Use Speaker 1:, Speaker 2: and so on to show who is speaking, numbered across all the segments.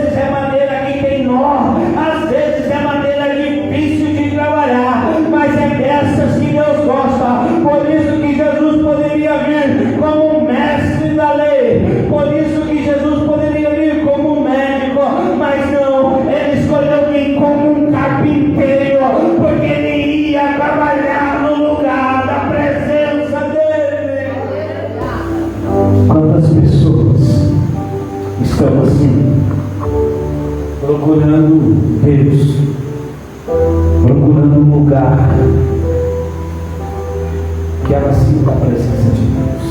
Speaker 1: é maneira que tem nó, às vezes é maneira difícil de trabalhar, mas é dessas que Deus gosta. Por isso que Jesus poderia vir como um mestre da lei, por isso que Jesus poderia vir como um médico, mas não, ele escolheu vir como um carpinteiro, porque ele ia trabalhar no lugar da presença dele. Quantas pessoas estão assim, procurando Deus, procurando um lugar que ela sinta a presença de Deus.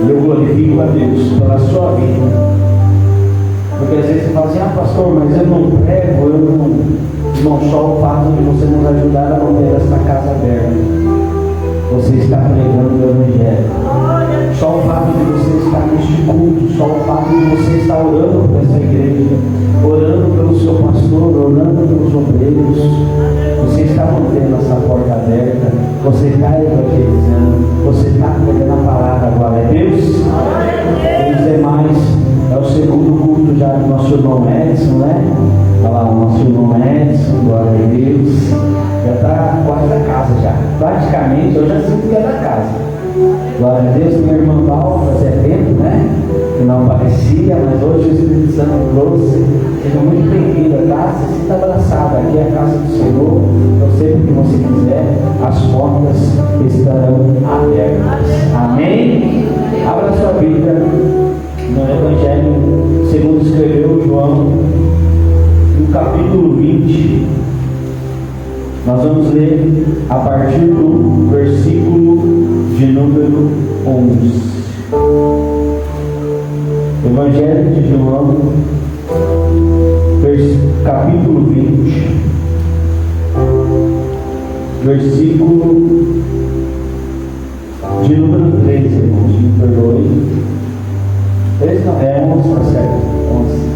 Speaker 1: E eu glorifico a Deus pela sua vida, porque às vezes você fala assim: pastor, mas eu não prego, eu não só o fato de você nos ajudar a manter esta casa aberta, você está pregando o Evangelho. Só o fato de você estar neste culto, só o fato de você estar orando por essa igreja, orando pelo seu pastor, orando pelos obreiros, você está mantendo essa porta aberta, você está evangelizando, você está pregando a palavra. Glória a Deus. Os demais, é o segundo culto já do nosso irmão Edson, né? Olha lá, o nosso irmão Edson, glória a Deus. Já está quase da casa já. Praticamente, eu já sinto que é da casa. Glória a Deus. Minha irmã Paula, fazia tempo, né? Que não aparecia, mas hoje o Espírito Santo trouxe. Seja muito bem-vinda, tá? Se sinta abraçada. Aqui é a casa do Senhor. Então, sempre que você quiser, as portas estarão abertas. Amém? Abra sua Bíblia no Evangelho segundo escreveu João, no capítulo 20. Nós vamos ler a partir do versículo de número 11. Evangelho de João, capítulo 20, versículo de número 13, irmãos, me perdoe. 13 não, é 11, tá certo, 11.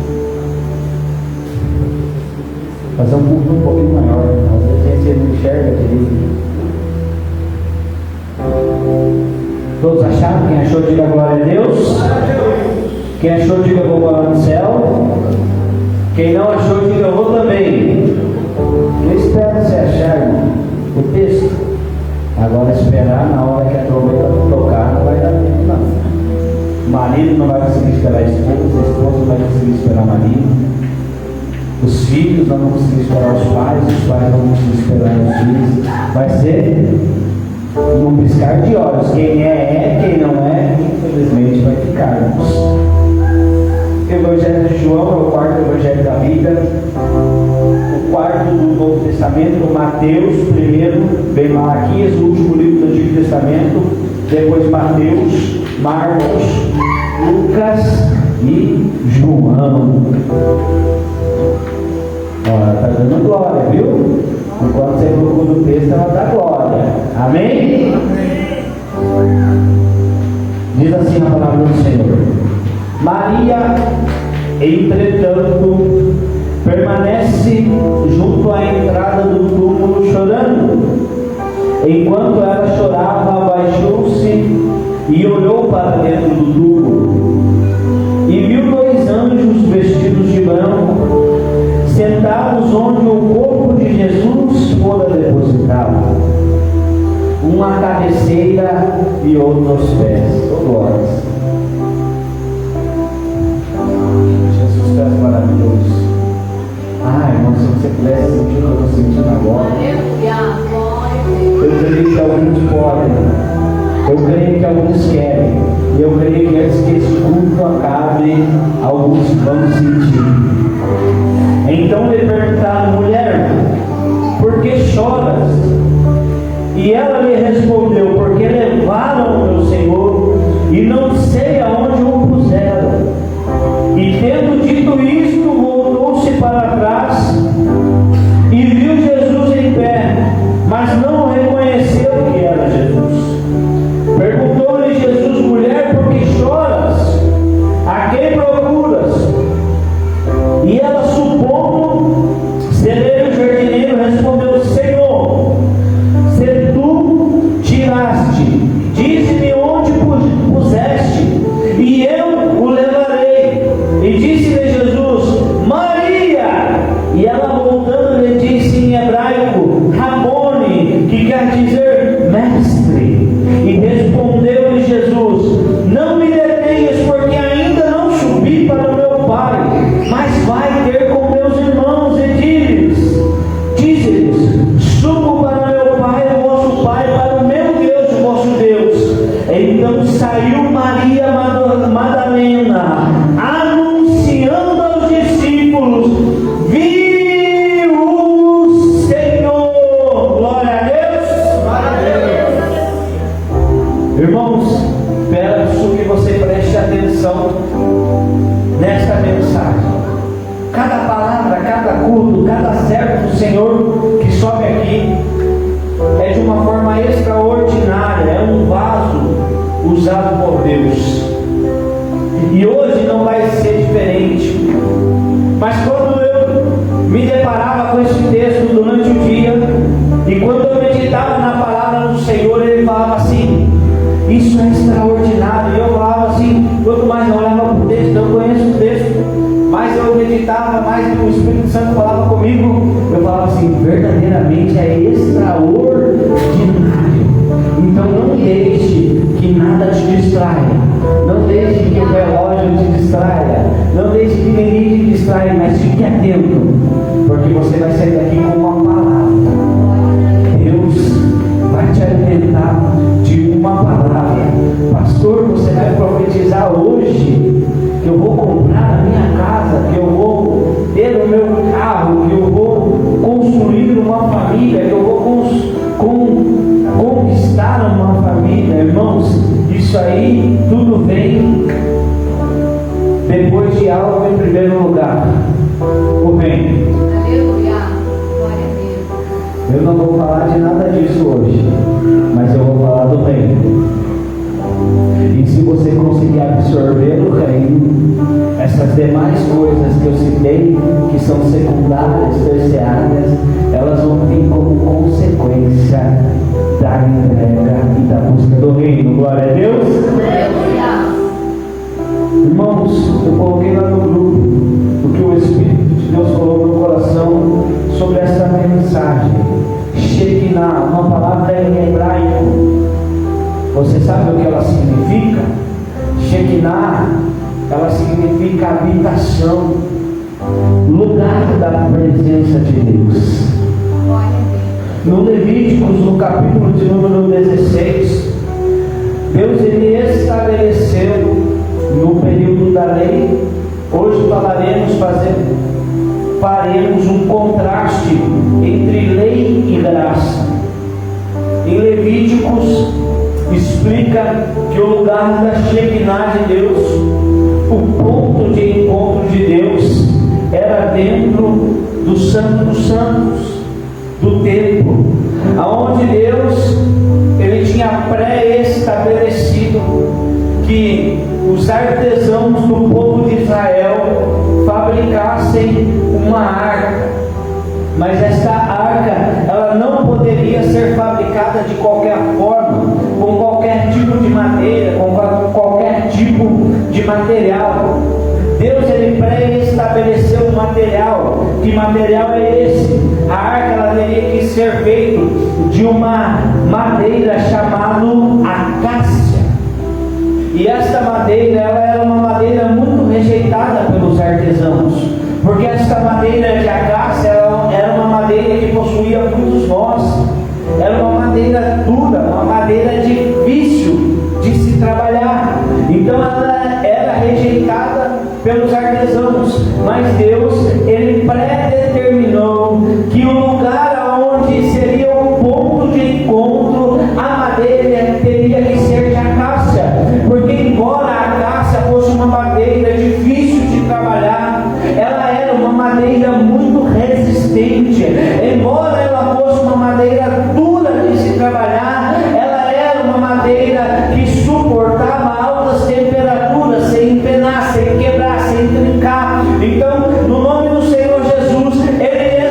Speaker 1: Fazer um culto um pouquinho maior, às vezes a gente não enxerga direito. Todos acharam? Quem achou, diga glória a Deus. Quem achou, diga vou morar no céu. Quem não achou, diga eu vou também. Eu espero você achar, irmão, o texto. Agora esperar na hora que a trombeta tocar não vai dar tempo não. O marido não vai conseguir esperar a esposa não vai conseguir esperar o marido. Os filhos não vão conseguir esperar os pais não vão conseguir esperar os filhos. Vai ser num piscar de olhos. Quem é, quem não é, infelizmente vai ficar. O Evangelho de João é o quarto Evangelho da Bíblia, o quarto do Novo Testamento. Mateus primeiro, vem Malaquias, o último livro do Antigo Testamento, depois Mateus, Marcos, Lucas e João. Ela está dando glória, viu? Enquanto você procura o texto, ela dá glória. Amém? Diz assim a palavra do Senhor: Maria, entretanto, permanece junto à entrada do túmulo chorando. Enquanto ela chorava, abaixou-se e olhou para dentro do túmulo e viu 2 anjos vestidos de branco, sentados onde o corpo de Jesus fora depositado, um à cabeceira e outro aos pés. Oh, glórias. Jesus é maravilhoso. Irmão, se você pudesse sentir o que eu estou sentindo agora, eu creio que alguns podem, eu creio que alguns querem, e eu creio que antes que esse culto acabe, alguns vão sentir. Então lhe perguntaram: mulher, por que choras? E ela lhe respondeu: porque levaram o meu Senhor e não sei aonde o puseram. E tendo dito isto, voltou-se para trás e viu Jesus em pé, mas não reconheceu que era Jesus. Perguntou-lhe Jesus: mulher, por que choras? A quem procuras? E ela, supondo ser ele o jardineiro, respondeu: Senhor, se tu tiraste, dize-me onde puseste, e eu o levarei. E disse-lhe Jesus: pai, mas vai ter com meus irmãos e diz-lhes: subo para meu pai, o vosso pai, para o meu Deus, o vosso Deus. Então saiu Maria Madalena, anunciando aos discípulos: viu o Senhor. Glória a Deus. Glória a Deus. Irmãos, peço que você preste atenção nesta mensagem. Cada palavra, cada culto, cada servo do Senhor que sobe aqui é de uma forma extraordinária, é um vaso usado por Deus. E hoje não vai ser diferente. Mas quando eu me deparava com esse texto durante o dia, e quando eu meditava na palavra do Senhor, ele falava assim: isso é extraordinário. E eu falava assim, quanto mais eu olhava para o texto, eu conheço o texto, mais eu meditava, mais o Espírito Santo falava comigo, eu falava assim: verdadeiramente é extraordinário. Então não deixe que nada te distraia, não deixe que o relógio te distraia, não deixe que ninguém te distraia, mas fique atento, porque você vai sair daqui com uma palavra. Deus vai te alimentar de uma palavra. Pastor, você vai profetizar hoje que eu vou comprar a minha casa, que eu vou ter o meu carro, que eu vou construir uma família, que eu vou conquistar uma família. Irmãos, isso aí tudo vem depois de algo em primeiro lugar: o reino.
Speaker 2: Aleluia. Glória a Deus.
Speaker 1: Eu não vou falar de nada disso hoje, mas eu vou falar do reino. E se você conseguir absorver o reino, essas demais coisas que eu citei, que são secundárias, terciárias, elas vão vir como consequência da entrega e da busca do reino. Glória a Deus.
Speaker 2: Aleluia.
Speaker 1: Irmãos, eu coloquei lá no grupo o que o Espírito de Deus falou no meu coração sobre essa mensagem. Shekinah, uma palavra em hebraico. Você sabe o que ela significa? Shekinah, ela significa habitação, lugar da presença de Deus.
Speaker 2: Glória a Deus.
Speaker 1: No Levíticos, no capítulo de número 16, Deus ele estabeleceu no período da lei. Hoje faremos um contraste entre lei e graça. Em Levíticos explica que o lugar da Shekinah de Deus, o ponto de encontro de Deus, era dentro do Santo dos Santos, do templo, aonde Deus ele tinha pré-estabelecido que os artesãos do povo de Israel fabricassem uma arca. Mas esta arca, ela não poderia ser fabricada de qualquer forma, com qualquer tipo de madeira, com qualquer tipo de material. Deus ele pré-estabeleceu o material. Que material é esse? A arca ela teria que ser feita de uma madeira chamada acácia. E esta madeira, ela era uma madeira muito rejeitada pelos artesãos, porque esta madeira de acácia era uma madeira que possuía muitos nós, era uma madeira dura, uma madeira difícil de se trabalhar. Então ela era rejeitada pelos artesãos, mas Deus ele predeterminou que o lugar onde seria o ponto de encontro, a madeira teria que ser de acácia, porque embora a acácia fosse uma madeira difícil de trabalhar, ela era uma madeira muito resistente. Embora ela fosse uma madeira dura de se trabalhar, ela era uma madeira que suportava altas temperaturas, sem empenar, sem quebrar, sem trincar. Então, no nome do Senhor Jesus, ele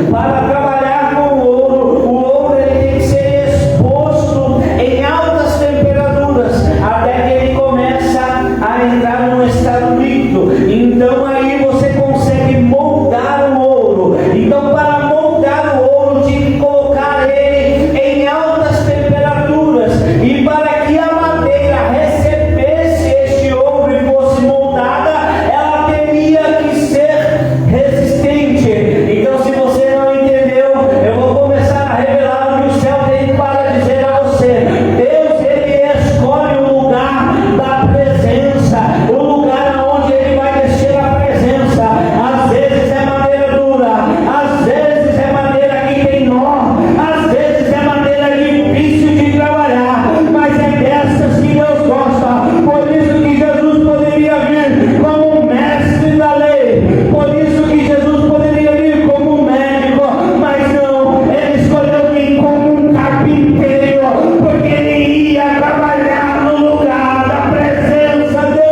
Speaker 1: Para trabalhar com o ouro ele tem que ser exposto em altas temperaturas, até que ele começa a entrar num estado líquido. Então aí você consegue moldar o ouro. Então para moldar o ouro tinha que colocar ele em altas temperaturas, e para que a madeira recebesse este ouro e fosse moldada, ela teria que ser resistente. Então se você não entendeu, eu vou começar a revelar o que o céu tem para dizer a você. Deus, ele escolhe o lugar da presença, o lugar onde ele vai descer a presença. Às vezes é madeira dura, às vezes é madeira que tem nó, às vezes é madeira difícil de trabalhar, mas é dessas que Deus gosta. Por isso que Jesus poderia vir como um mestre da lei, por isso que Jesus poderia vir como um médico, mas não, ele escolheu vir como um carpinteiro, porque ele ia trabalhar no lugar da presença dele.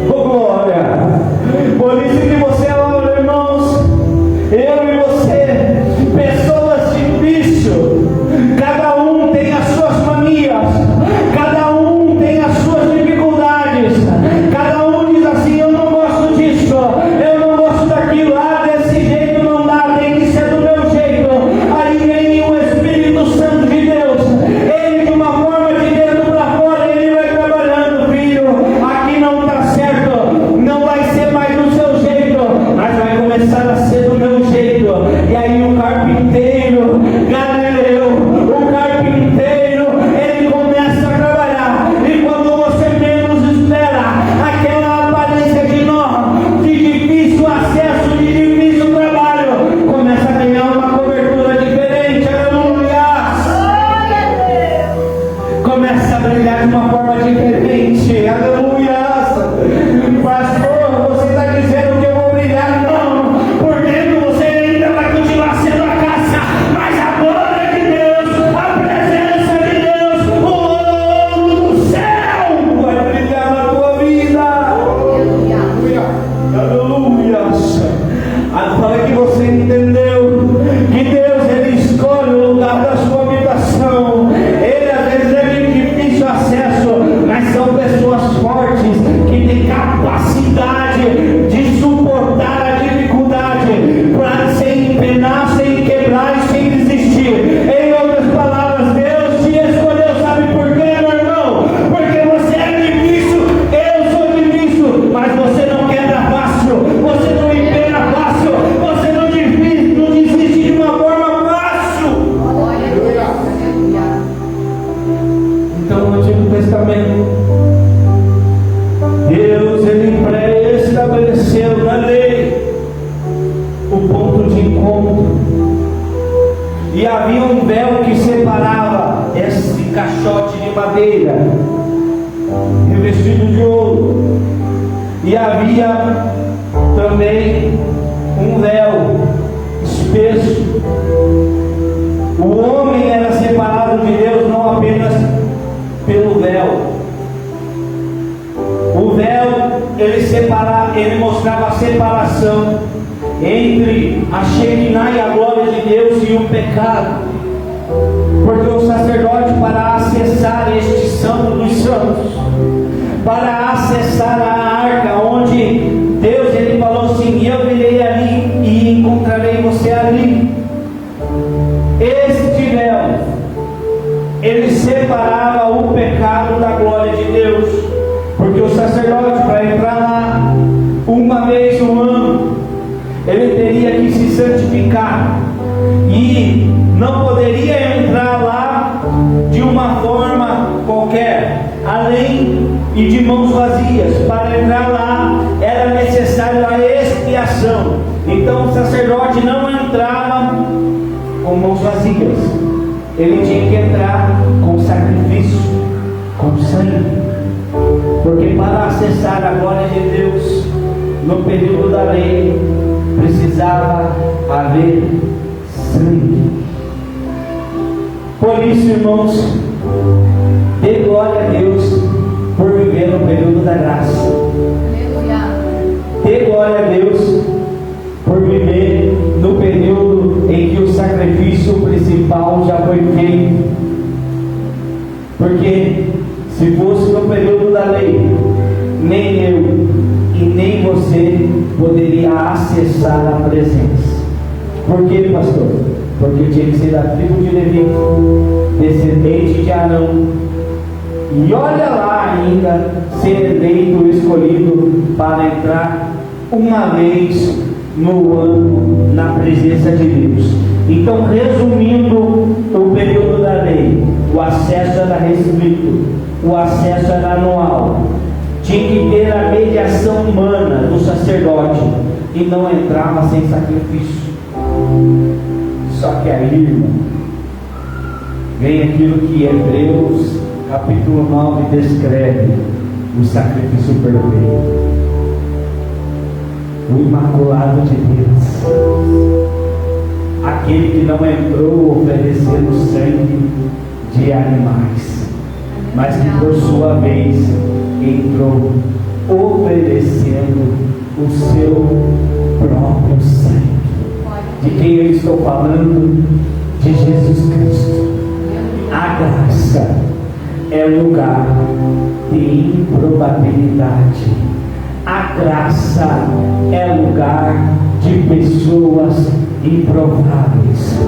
Speaker 1: Oh, glória! Por isso que você olha, irmãos, eu e você, pessoas difíceis, cada um tem as suas manias, cada um tem as suas dificuldades, cada um diz assim: eu não gosto disso, eu não gosto daquilo, desse jeito não dá, tem que ser do meu jeito. Aí vem o Espírito Santo de Deus, ele de uma forma de dentro para fora, ele vai trabalhando: filho, aqui não está certo, não vai ser mais do seu jeito, mas vai começar a ser do meu jeito. E aí o carpinteiro, Galileu, o carpinteiro, ele começa a trabalhar, e quando você menos espera, aquela aparência de nó, de difícil acesso, de difícil trabalho, começa a ganhar uma cobertura diferente. Aleluia! Começa a brilhar de uma forma diferente. Aleluia! Pastor, você está dizendo que eu vou brilhar? Não, por dentro você ainda vai continuar sendo a caça, mas a glória de Deus, a presença de Deus, o ouro do céu vai brilhar na tua vida. Aleluia! Agora que você entendeu que Deus, ele escolhe o lugar da sua habitação, ele às vezes é de difícil acesso, mas são pessoas fortes que têm capacidade de suportar a dificuldade, para sem empenar, sem quebrar e sem desistir. Em outras palavras, Deus te escolheu, sabe por quê, meu irmão? Porque você é difícil, eu sou difícil, mas você não quebra fácil, você não empena fácil, você não desiste de uma forma fácil. Então no Antigo Testamento, Deus, ele pré-estabeleceu na lei o ponto de encontro, e havia um véu que separava esse caixote de madeira revestido de ouro, e havia também um véu espesso. O homem era separado de Deus não apenas pelo véu. O véu, ele mostrava a separação entre a Shekinah e a glória de Deus e o pecado, porque o sacerdote, para acessar este santo dos santos, para acessar a arca, onde Deus, ele falou assim: eu virei ali e encontrarei você ali. Este véu, ele separava o pecado da glória de Deus, porque o sacerdote, para entrar lá uma vez no ano, ele teria que se santificar, e não poderia entrar lá de uma forma qualquer, além e de mãos vazias. Para entrar lá era necessário a expiação. Então o sacerdote não entrava com mãos vazias, ele tinha que entrar com sacrifício, com sangue, porque para acessar a glória de Deus no período da lei precisava haver sangue. Por isso, irmãos, dê glória a Deus por viver no período da graça. Dê glória Porque se fosse no período da lei, nem eu e nem você poderia acessar a presença. Por quê, pastor? Porque tinha que ser da tribo de Levi, descendente de Arão. E olha lá ainda, ser eleito, escolhido para entrar uma vez no ano na presença de Deus. Então, resumindo o período da lei, o acesso era restrito, o acesso era anual, tinha que ter a mediação humana do sacerdote e não entrava sem sacrifício. Só que aí, irmão, vem aquilo que Hebreus capítulo 9 descreve: o sacrifício perfeito, o imaculado de Deus, aquele que não entrou oferecendo sangue de animais, mas que por sua vez entrou oferecendo o seu próprio sangue. De quem eu estou falando? De Jesus Cristo. A graça é lugar de improbabilidade. A graça é lugar de pessoas improváveis.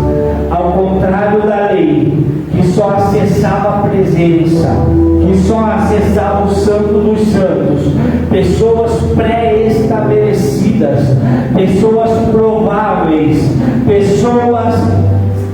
Speaker 1: Ao contrário da lei, que só acessava a presença, que só acessava o Santo dos Santos, pessoas pré-estabelecidas, pessoas prováveis, pessoas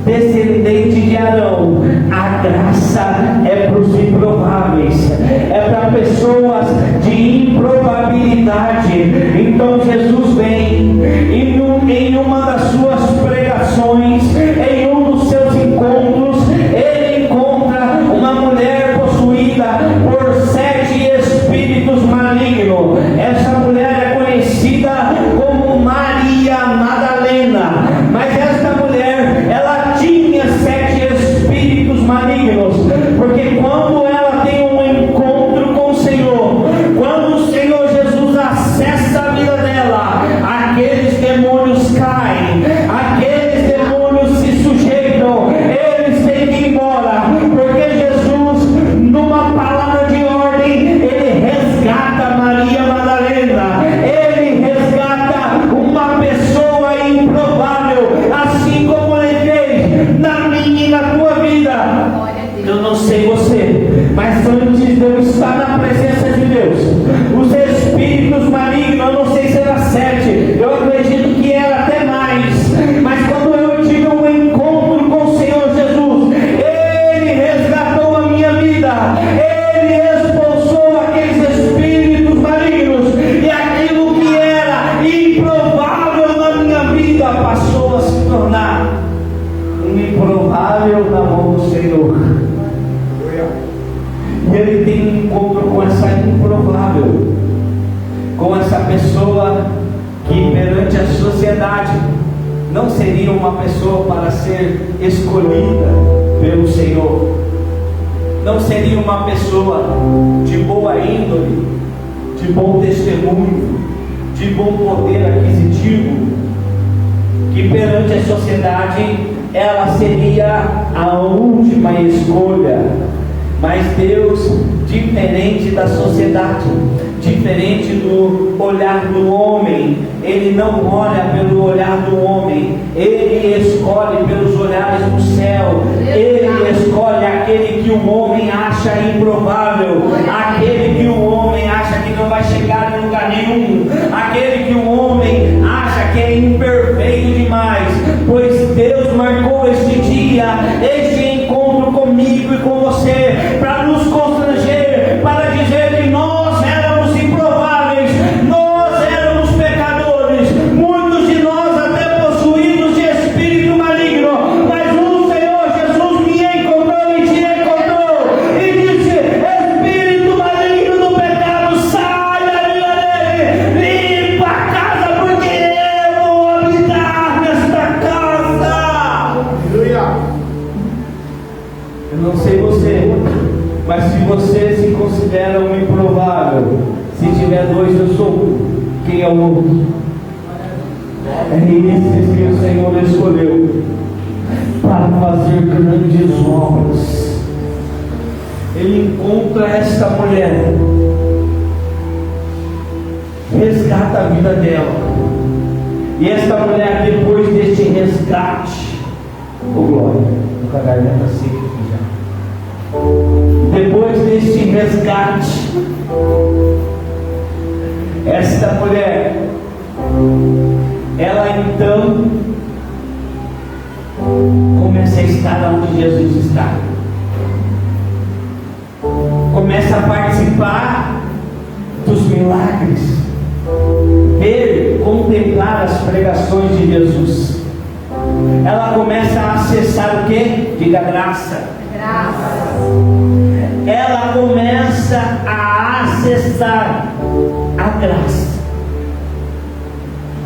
Speaker 1: descendentes de Arão. A graça é para os improváveis, é para pessoas de improbabilidade. Então Jesus vem e em uma das suas pregações, em um dos seus encontros, ele encontra uma mulher possuída por 7 espíritos malignos. Essa mulher é conhecida como Maria Madalena, mas esta mulher, ela tinha 7 espíritos malignos, porque quando ela tem um encontro com o Senhor, quando o Senhor Jesus acessa a vida dela, aqueles demônios caem, aqueles demônios se sujeitam, eles têm que ir embora, porque Jesus, numa palavra de ordem, ele resgata Maria Madalena, ele resgata uma pessoa improvável, assim como ele fez na minha e na tua vida. Eu não sei você, mas antes de eu estar na presença de Deus, os espíritos malignos, eu não sei se era 7, eu acredito que era até mais, mas quando eu tive um encontro com o Senhor Jesus, ele resgatou a minha vida, ele expulsou aqueles espíritos malignos, e aquilo que era improvável na minha vida passou a se tornar um improvável na mão do Senhor. E ele tem um encontro com essa improvável, com essa pessoa que perante a sociedade não seria uma pessoa para ser escolhida pelo Senhor, não seria uma pessoa de boa índole, de bom testemunho, de bom poder aquisitivo, que perante a sociedade ela seria a última escolha. Mas Deus, diferente da sociedade, diferente do olhar do homem, ele não olha pelo olhar do homem, ele escolhe pelos olhares do céu, ele escolhe aquele que o homem acha improvável, aquele que o homem acha que não vai chegar em lugar nenhum, aquele que o homem acha que é imperfeito demais, pois Deus marcou este dia, este encontro comigo e com você, para nos constranger, para dizer que nós éramos improváveis, nós éramos pecadores, muitos de nós até possuídos de espírito maligno, mas o Senhor Jesus me encontrou e te encontrou, e disse: espírito maligno do pecado, sai da vida dele, limpa a casa, porque eu vou habitar nesta casa. Aleluia. Eu não sei você, mas se você se considera um improvável, se tiver 2 eu sou um. Quem é o outro? É esses que o Senhor escolheu para fazer grandes obras. ele encontra esta mulher, resgata a vida dela, e esta mulher, depois deste resgate, glória, com a garganta seca já, depois deste resgate, esta mulher, ela então começa a estar onde Jesus está, começa a participar dos milagres, ver, contemplar as pregações de Jesus. Ela começa a acessar o que? Diga graça.
Speaker 2: Graça.
Speaker 1: Ela começa a acessar a graça.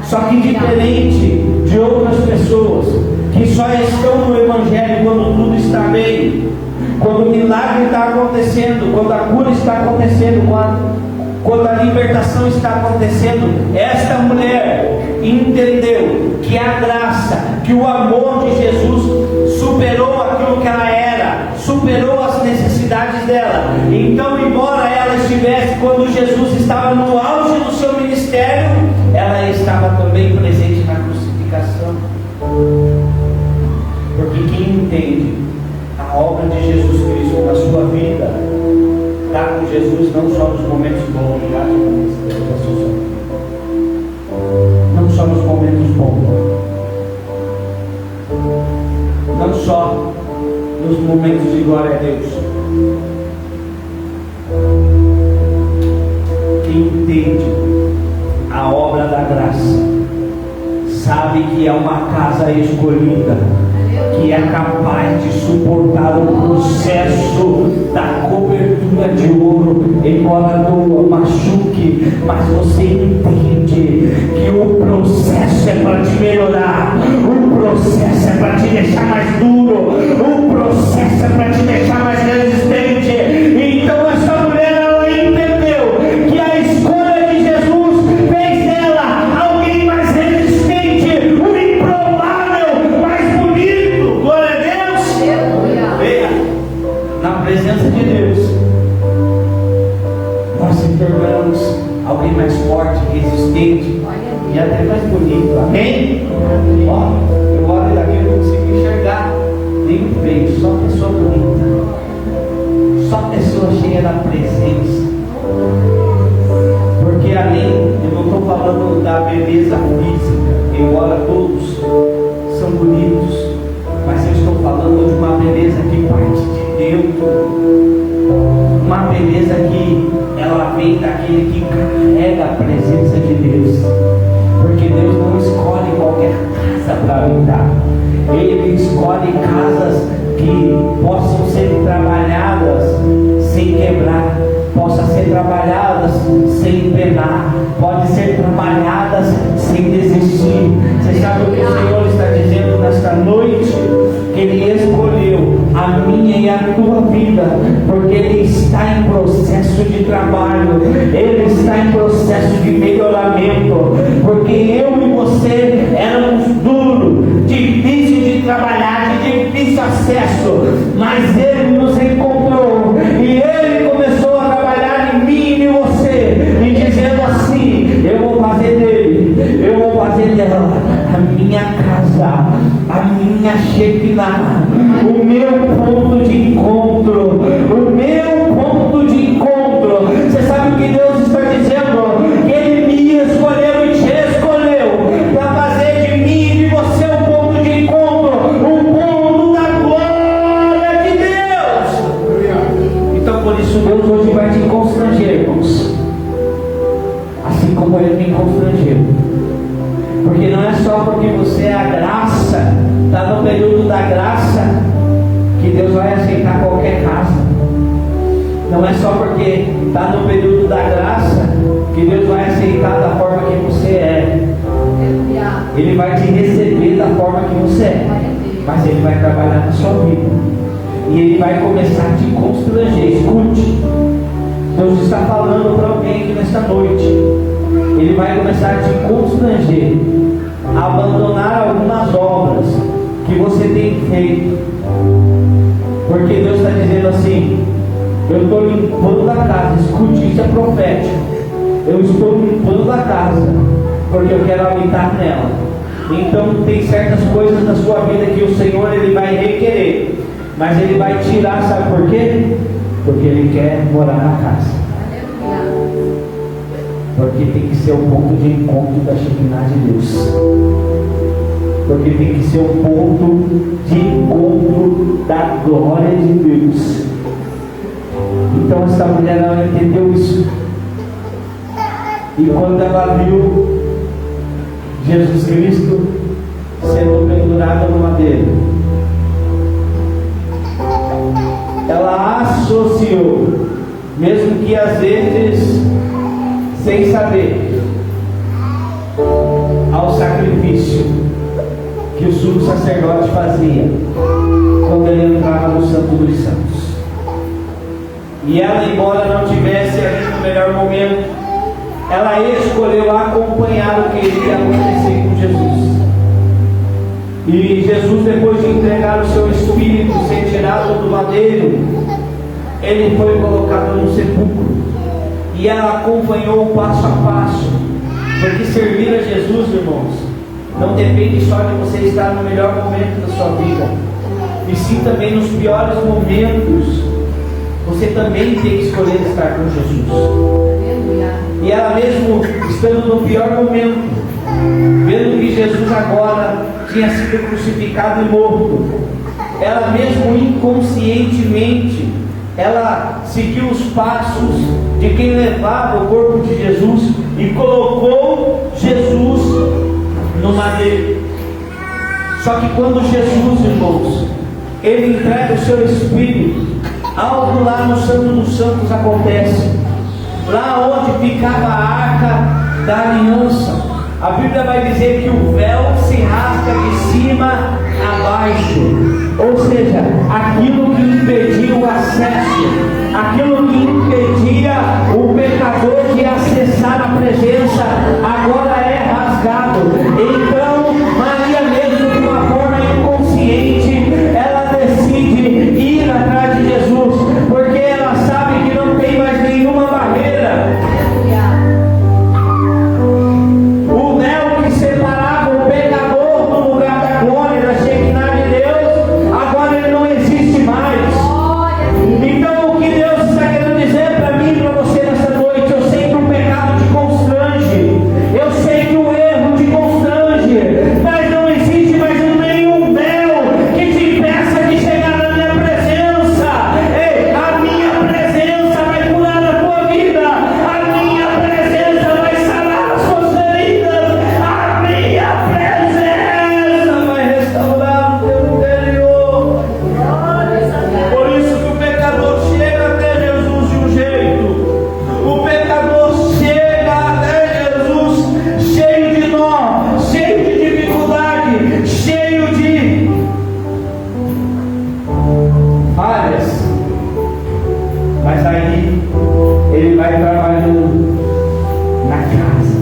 Speaker 1: Só que diferente de outras pessoas que só estão no Evangelho quando tudo está bem, quando o milagre está acontecendo, quando a cura está acontecendo, quando a libertação está acontecendo, esta mulher entendeu que a graça, que o amor de Jesus superou aquilo que ela era, superou as necessidades dela. Então, embora ela estivesse, quando Jesus estava no auge do seu ministério, ela estava também presente na crucificação. Porque quem entende a obra de Jesus Cristo na sua vida, está com Jesus não só nos momentos bons, não só nos momentos bons, não só nos momentos de glória a Deus. Quem entende a obra da graça sabe que é uma casa escolhida, que é capaz de suportar o processo da cobertura de ouro, embora doa, machuque, mas você entende que o processo é para te melhorar, o processo é para te deixar mais duro, o processo é para te deixar mais resistente. Então essa mulher, ela entendeu que a escolha de Jesus fez dela alguém mais resistente, o improvável, mais bonito. Glória a Deus. Veja, na presença de Deus, nós se tornamos alguém mais forte, resistente e até mais bonito. Amém? Ó, eu olho daqui e não consigo enxergar nenhum feio, só pessoa bonita, só pessoa cheia da presença. Porque além, eu não estou falando da beleza física, embora todos são bonitos, mas eu estou falando de uma beleza que parte de dentro, uma beleza que ela vem daquele que carrega a presença de Deus. Porque Deus não escolhe qualquer casa para habitar, Ele escolhe casas que possam ser trabalhadas sem quebrar, possam ser trabalhadas sem penar, podem ser trabalhadas sem desistir. Você sabe o que o Senhor está dizendo nesta noite? Que Ele escolheu a minha e a tua vida, porque Ele está em processo de trabalho, Ele está em processo de melhoramento, porque eu e você éramos duros, difícil de trabalhar, de difícil acesso, mas Ele nos encontrou e Ele começou a trabalhar em mim e em você, e dizendo assim: eu vou fazer dele, eu vou fazer dela a minha casa, a minha Shekinah, o meu ponto de encontro, o meu ponto de encontro. Você sabe o que Deus está dizendo? Que Ele me escolheu e te escolheu para fazer de mim e de você um ponto de encontro, um ponto da glória de Deus. Então por isso Deus hoje vai te constranger, irmãos, assim como Ele me constrangeu. Porque não é só porque você é a graça, está no período da graça, que Deus vai aceitar qualquer casa. Não é só porque está no período da graça que Deus vai aceitar da forma que você é. Ele vai te receber da forma que você é, mas Ele vai trabalhar na sua vida e Ele vai começar a te constranger. Escute, Deus está falando para alguém aqui nesta noite. Ele vai começar a te constranger a abandonar algumas obras que você tem feito, porque Deus está dizendo assim: Eu estou limpando a casa. Escute, isso é profético. Eu estou limpando a casa, porque eu quero habitar nela. Então tem certas coisas na sua vida que o Senhor Ele vai requerer, mas Ele vai tirar, sabe por quê? Porque Ele quer morar na casa. Porque tem que ser o ponto de encontro da Shekinah de Deus. Porque tem que ser o ponto de encontro da glória de Deus. Então essa mulher, ela entendeu isso. E quando ela viu Jesus Cristo sendo pendurado no madeiro, ela associou, mesmo que às vezes sem saber, ao sacrifício que o sumo sacerdote fazia quando ele entrava no Santo dos Santos. E ela, embora não tivesse ali no melhor momento, ela escolheu acompanhar o que iria acontecer com Jesus. E Jesus, depois de entregar o seu espírito, ser tirado do madeiro, ele foi colocado no sepulcro. E ela acompanhou o passo a passo. Porque servir a Jesus, irmãos, não depende só de você estar no melhor momento da sua vida, e sim também nos piores momentos. Você também tem que escolher estar com Jesus. E ela mesmo estando no pior momento, vendo que Jesus agora tinha sido crucificado e morto, ela mesmo inconscientemente, ela seguiu os passos de quem levava o corpo de Jesus e colocou Jesus no madeiro. Só que quando Jesus, irmãos, ele entrega o seu espírito, algo lá no Santo dos Santos acontece. Lá onde ficava a arca da aliança, a Bíblia vai dizer que o véu se rasga de cima a baixo. Ou seja, aquilo que impedia o acesso, aquilo que impedia o pecador de acessar a presença, agora é rasgado. Então Maria, mesmo de uma forma inconsciente, ela decide ir atrás de Jesus, porque ela sabe que não tem mais nenhuma barreira. O véu que separava o pecador do lugar da glória, da Shekinah de Deus, agora ele não existe mais. Então o que Deus está querendo dizer para mim e para você nessa noite: eu sei que o pecado te constrange, eu sei que o erro te constrange, mas não existe mais nenhum véu que te impeça de chegar na minha presença. Ei, a minha presença vai curar a tua vida, a minha presença vai sarar as suas feridas, a minha presença vai restaurar o teu interior. Por isso que o pecador chega até Jesus de um jeito, o pecador chega até Jesus cheio de nó, cheio de dificuldade, cheio de falhas. Mas aí ele vai trabalhando na casa,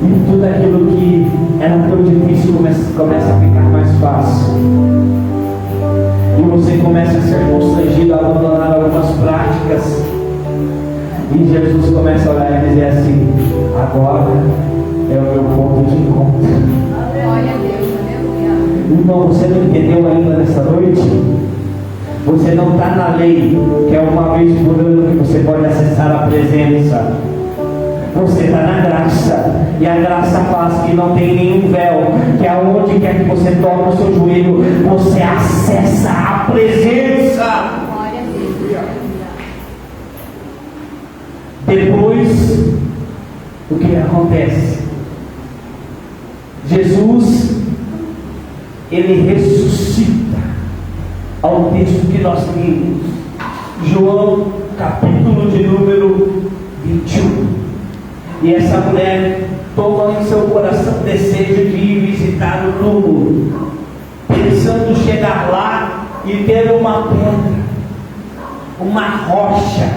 Speaker 1: e tudo aquilo que era tão difícil começa a ficar mais fácil. E você começa a ser constrangido a abandonar algumas práticas. E Jesus começa a olhar e dizer assim: agora é o meu ponto de encontro.
Speaker 2: Glória a Deus, aleluia.
Speaker 1: Irmão, você não entendeu ainda nessa noite? Você não está na lei, que é uma vez por ano que você pode acessar a presença. Você está na graça, e a graça faz que não tem nenhum véu, que aonde quer que você toque o seu joelho, você acessa a presença.
Speaker 2: Glória a Deus.
Speaker 1: Depois, o que acontece? Jesus, ele ressuscita, ao texto que nós lemos, João capítulo de número 21. E essa mulher toma em seu coração o desejo de ir visitar o túmulo, pensando chegar lá e ter uma pedra, uma rocha.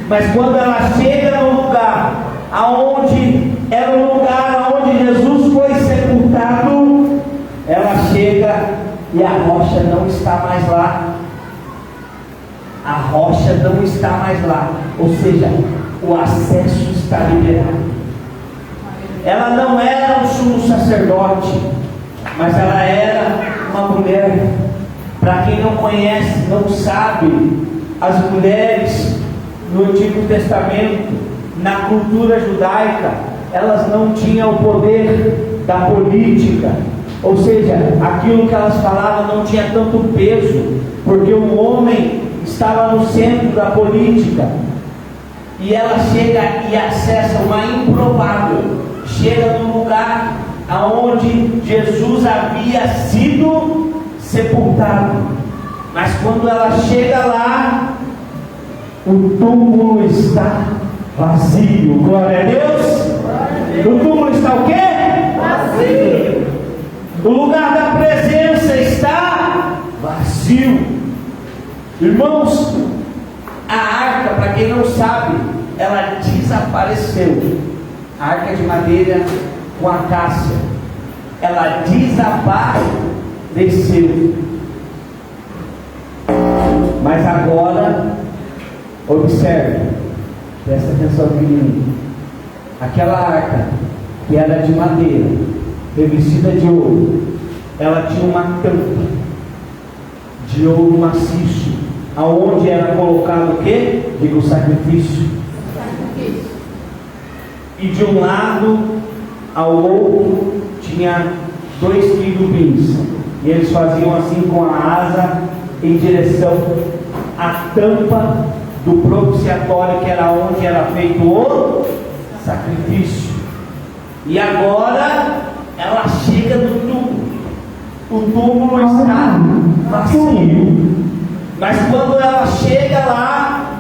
Speaker 1: Mas quando ela chega no lugar aonde era o lugar aonde Jesus foi sepultado, ela chega e a rocha não está mais lá. A não está mais lá, ou seja, o acesso está liberado. Ela não era um sumo sacerdote, mas ela era uma mulher. Para quem não conhece, não sabe, as mulheres no Antigo Testamento, na cultura judaica, elas não tinham o poder da política, ou seja, aquilo que elas falavam não tinha tanto peso, porque o homem estava no centro da política. E ela chega e acessa uma improvável, chega no lugar aonde Jesus havia sido sepultado. Mas quando ela chega lá, o túmulo está vazio. Glória a Deus. O túmulo está o quê? Vazio. O lugar da presença está vazio. Irmãos, a arca, para quem não sabe, ela desapareceu. A arca de madeira com acácia, ela desapareceu. Mas agora, observe, presta atenção aqui em mim. Aquela arca que era de madeira, revestida de ouro, ela tinha uma tampa de ouro maciço, aonde era colocado o quê? Diga, o sacrifício. E de um lado ao outro tinha 2 querubins, e eles faziam assim com a asa em direção à tampa do propiciatório, que era onde era feito o sacrifício. E agora ela chega no túmulo. O túmulo está vazio. Mas quando ela chega lá,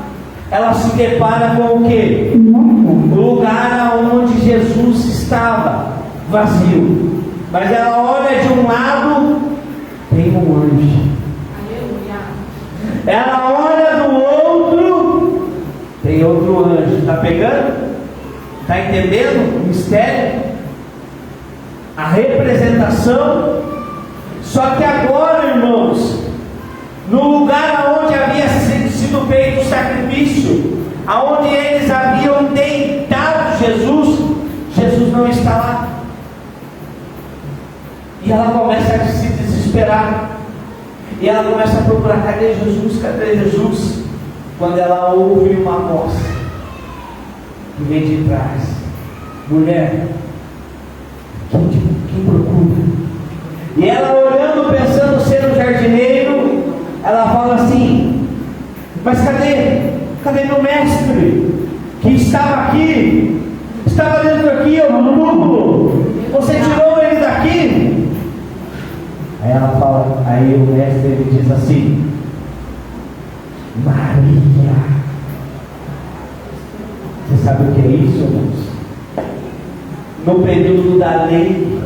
Speaker 1: ela se depara com o quê? O lugar onde Jesus estava vazio. Mas ela olha de um lado, tem um anjo. Ela olha do outro, tem outro anjo. Está pegando? Está entendendo o mistério? A representação. Só que agora, irmãos, no lugar onde havia sido feito o sacrifício, aonde eles haviam deitado Jesus, Jesus não está lá. E ela começa a se desesperar. E ela começa a procurar: cadê Jesus? Cadê Jesus? Quando ela ouve uma voz que vem de trás: mulher, quem procura? E ela olhando, pensando ser um jardineiro, ela fala assim: mas cadê meu mestre? Que estava aqui, estava dentro aqui, eu no túmulo, você tirou ele daqui? Aí ela fala, aí o mestre ele diz assim: Maria. Você sabe o que é isso, irmãos? No período da lei,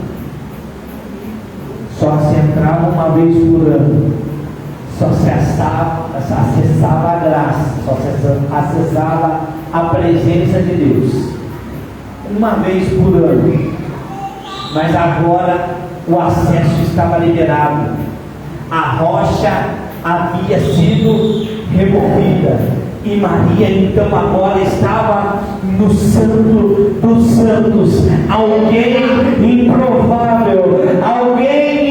Speaker 1: só se entrava uma vez por ano, só se acessava a graça, só se acessava a presença de Deus uma vez por ano. Mas agora o acesso estava liberado. A rocha havia sido removida, e Maria então agora estava no Santo dos Santos. Alguém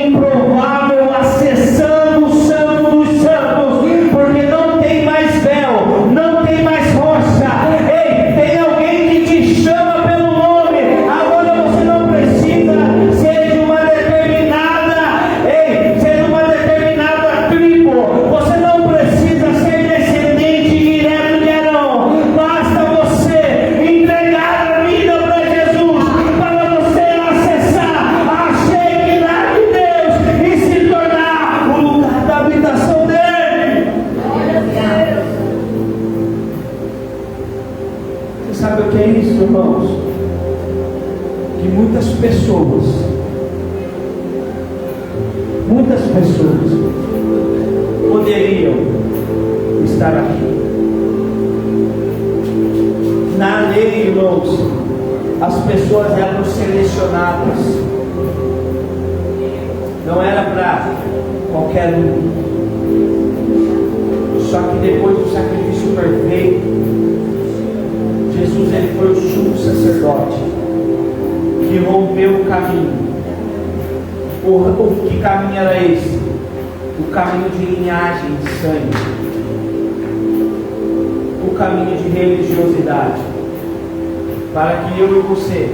Speaker 1: improvável acessando o Santo dos Santos, porque não tem mais véu, não tem mais rocha. Ei, tem alguém que te chama pelo nome. Agora você não precisa ser de uma determinada tribo, você não precisa ser descendente direto de Arão. Basta você entregar a vida para Jesus, para você acessar a Shekinah de Deus e se tornar o lugar da habitação dele. Você sabe o que é isso, irmãos? Que muitas pessoas poderiam estar aqui. Na lei, irmãos, as pessoas eram selecionadas. Não era para qualquer um. Só que depois do sacrifício perfeito, Jesus ele foi o sumo sacerdote que rompeu o caminho. Que caminho era esse? O caminho de linhagem, de sangue, o caminho de religiosidade, para que eu e você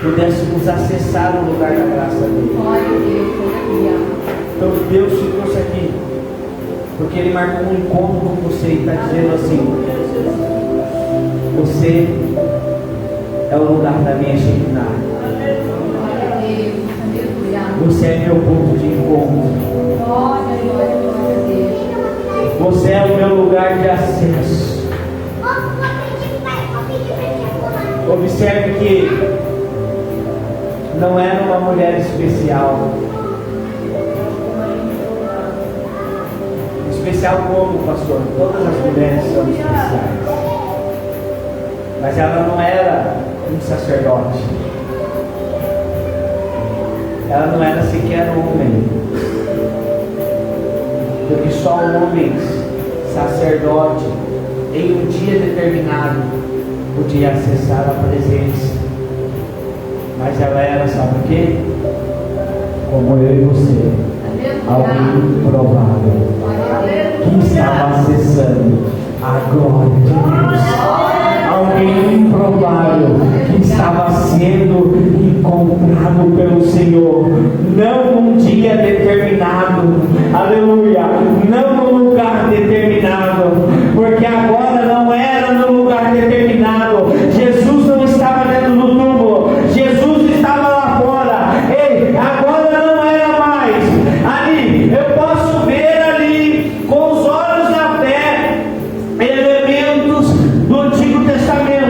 Speaker 1: pudéssemos acessar o lugar da graça dele.
Speaker 2: Glória a Deus, aleluia.
Speaker 1: Então Deus te trouxe aqui porque Ele marcou um encontro com você e está dizendo assim: você é o lugar da minha Shekinah.
Speaker 2: Glória a Deus, aleluia.
Speaker 1: Você é meu ponto de encontro.
Speaker 2: Glória, glória, glória a Deus.
Speaker 1: Você é o meu lugar de acesso. Observe que não era uma mulher especial. Especial como, pastor? Todas as mulheres são especiais. Mas ela não era um sacerdote. Ela não era sequer um homem. Porque só homens, sacerdote, em um dia determinado, podia acessar a presença. Mas ela era, sabe o quê? Como eu e você, alguém improvável, que estava acessando a glória de Deus. Alguém improvável que estava sendo encontrado pelo Senhor, não num dia determinado, aleluia, não num lugar determinado, porque agora não era no lugar determinado. Jesus não estava dentro do túmulo, Jesus estava lá fora. Ei, agora não era mais ali. Eu posso ver ali com os olhos da fé elementos do Antigo Testamento.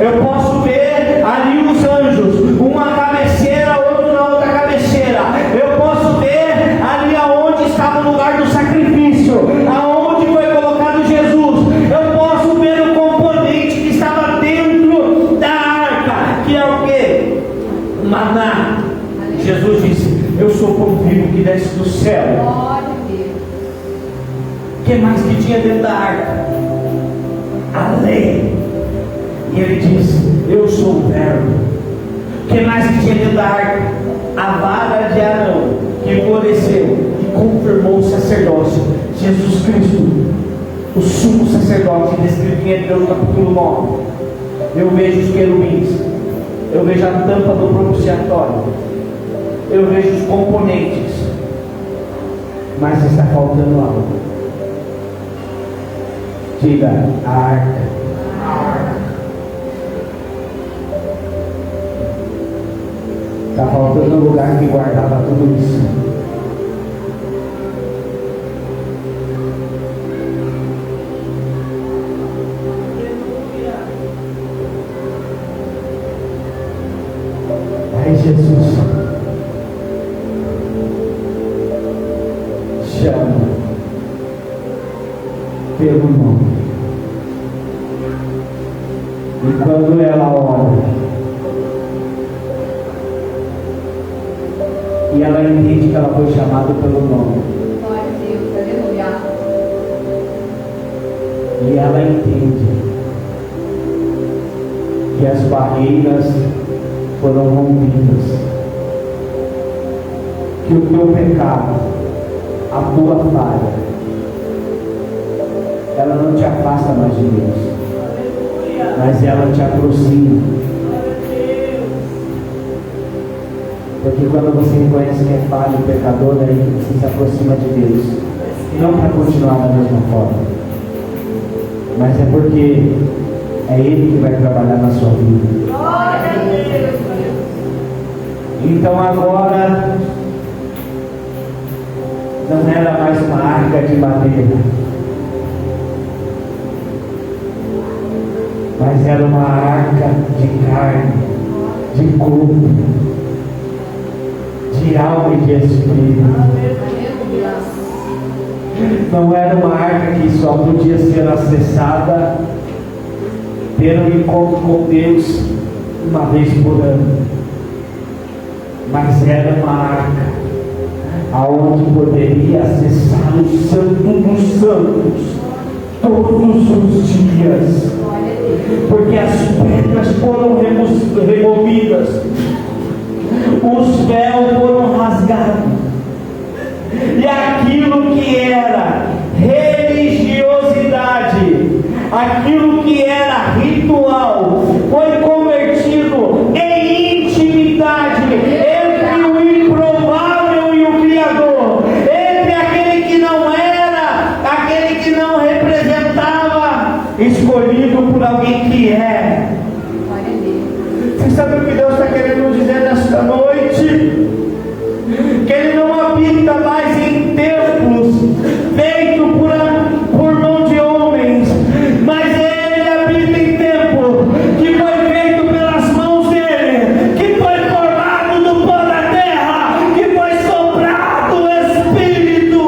Speaker 1: Eu posso ver ali os anjos, uma cabeceira, outro na outra cabeceira. Eu posso ver ali aonde estava o lugar do sacrifício, aonde foi colocado Jesus. Eu posso ver o componente que estava dentro da arca, que é o quê? Maná. Jesus disse: eu sou o pão vivo que desce do céu.
Speaker 2: Glória a Deus.
Speaker 1: O que mais que tinha dentro da arca? A lei. E ele disse: eu sou o verbo. O que mais que tinha dentro da arca? A vara de Arão, que floresceu e confirmou o sacerdócio. Jesus Cristo, o sumo sacerdote, descrito em Hebreus capítulo 9. Eu vejo os querubins, eu vejo a tampa do propiciatório, eu vejo os componentes, mas está faltando algo. Diga: a arca. Está faltando um lugar que guardava tudo isso. Aí Jesus chama pelo nome. E quando ela olha, e ela entende que ela foi chamada pelo nome.
Speaker 2: Glória a Deus, aleluia.
Speaker 1: E ela entende que as barreiras foram rompidas. Que o teu pecado, a tua falha, ela não te afasta mais de Deus, mas ela te aproxima. Porque quando você reconhece que é falho, pecador, aí você se aproxima de Deus. Não para continuar da mesma forma, mas é porque é Ele que vai trabalhar na sua vida.
Speaker 2: Glória a Deus.
Speaker 1: Então agora não era mais uma arca de madeira, mas era uma arca de carne, de corpo, de alma e de espírito.
Speaker 2: Aleluia.
Speaker 1: Não era uma arca que só podia ser acessada pelo encontro com Deus uma vez por ano, mas era uma arca aonde poderia acessar o Santo dos Santos todos os dias, porque as pedras foram removidas, os véus foram rasgados, e aquilo que era religiosidade, aquilo que era ritual, foi convertido em intimidade entre o improvável e o Criador, entre aquele que não era, aquele que não representava, escolhido por alguém que é. Você sabe o que Deus está querendo dizer nesta noite? Que Ele não habita mais em templos feitos por mão de homens, mas Ele habita em templo que foi feito pelas mãos dEle, que foi formado do pó da terra, que foi soprado o Espírito,